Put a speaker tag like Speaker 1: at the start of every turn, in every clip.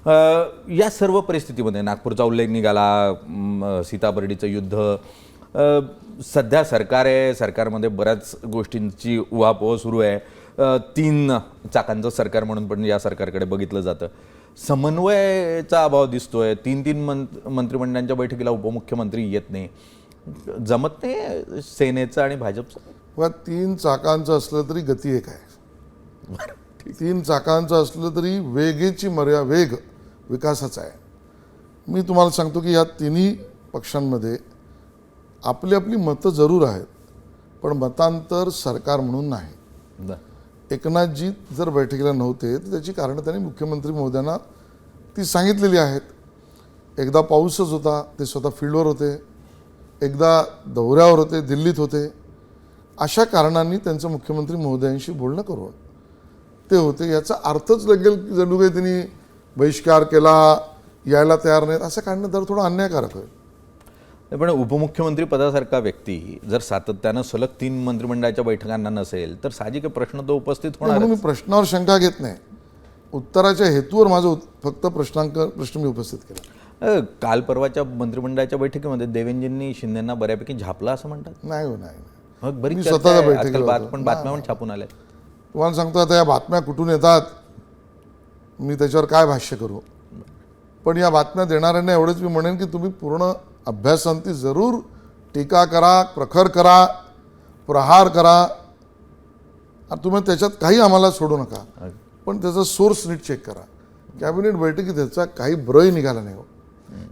Speaker 1: या सर्व परिस्थितीमध्ये नागपूरचा उल्लेख निघाला, सीताबर्डीचं युद्ध, सध्या सरकार आहे, सरकारमध्ये बऱ्याच गोष्टींची उहापोह सुरू आहे, 3 चाकांचं सरकार म्हणून पण या सरकारकडे बघितलं जातं. समन्वयाचा अभाव दिसतोय, 3 मंत्रिमंडळांच्या बैठकीला उपमुख्यमंत्री येत नाही, जमत नाही सेनेचं आणि भाजपचं.
Speaker 2: 3 चाकांचं असलं तरी गती एक आहे. 3 चाकांचं असलं तरी वेगेची वेग विकासाचा आहे. मी तुम्हाला सांगतो की या तिन्ही पक्षांमध्ये आपली आपली मतं जरूर आहेत, पण मतांतर सरकार म्हणून नाही. एकनाथजी जर बैठकीला नव्हते तर त्याची कारणं त्यांनी मुख्यमंत्री महोदयांना ती सांगितलेली आहेत. एकदा पाऊसच होता, ते स्वतः फील्डवर होते, एकदा दौऱ्यावर होते, दिल्लीत होते. अशा कारणांनी त्यांचं मुख्यमंत्री महोदयांशी बोलणं करून ते होते. याचा अर्थच लगेल जणू काही त्यांनी बहिष्कार केला, यायला तयार नाहीत असं काढणं तर थोडं अन्यायकारक होईल.
Speaker 1: पण उपमुख्यमंत्री पदासारखा व्यक्ती जर सातत्यानं सलग 3 मंत्रिमंडळाच्या बैठकांना नसेल तर साहजिक प्रश्न तो उपस्थित होणार.
Speaker 2: मी प्रश्नावर शंका घेत नाही, उत्तराच्या हेतूवर माझं फक्त प्रश्न मी उपस्थित केला.
Speaker 1: काल परवाच्या मंत्रिमंडळाच्या बैठकीमध्ये देवेंद्रजींनी शिंदेंना बऱ्यापैकी झापला असं म्हणतात.
Speaker 2: नाही हो, नाही.
Speaker 1: बरीच
Speaker 2: स्वतःच्या बैठकीला
Speaker 1: पण बातम्या छापून आल्या.
Speaker 2: तुम्हाला सांगतो आता या बातम्या कुठून येतात मी त्याच्यावर काय भाष्य करू, पण या बातम्या देणाऱ्यांना एवढंच मी म्हणेन की तुम्ही पूर्ण अभ्यासांती जरूर टीका करा, प्रखर करा, प्रहार करा, तुम्ही त्याच्यात काही आम्हाला सोडू नका, पण त्याचा सोर्स नीट चेक करा. कॅबिनेट बैठकीत त्याचा काही ब्रही निघाला नाही.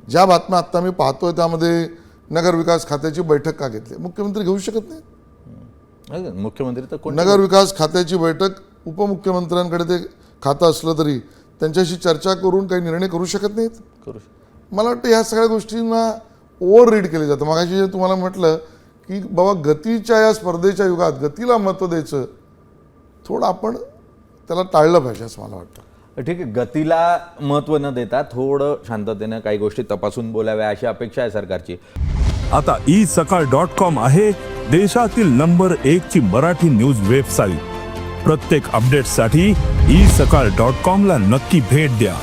Speaker 2: ज्या बातम्या आत्ता मी पाहतोय त्यामध्ये नगर विकास खात्याची बैठक का घेतली, मुख्यमंत्री घेऊ शकत नाही.
Speaker 1: मुख्यमंत्री तर
Speaker 2: नगर विकास खात्याची बैठक उपमुख्यमंत्र्यांकडे ते खातं असलं तरी त्यांच्याशी चर्चा करून काही निर्णय करू शकत नाहीत. मला वाटतं ह्या सगळ्या गोष्टींना ओव्हर रीड केले जातं. मगाशी जे तुम्हाला म्हटलं की बाबा गतीच्या या स्पर्धेच्या युगात गतीला महत्त्व द्यायचं, थोडं आपण त्याला टाळलं पाहिजे असं मला वाटतं.
Speaker 1: ठीक आहे, गतीला महत्त्व न देता थोडं शांततेनं काही गोष्टी तपासून बोलाव्या अशी अपेक्षा आहे सरकारची.
Speaker 3: आता isakal.com आहे देशातील नंबर 1 ची मराठी न्यूज वेबसाईट. प्रत्येक अपडेटसाठी isakal.com ला नक्की भेट द्या.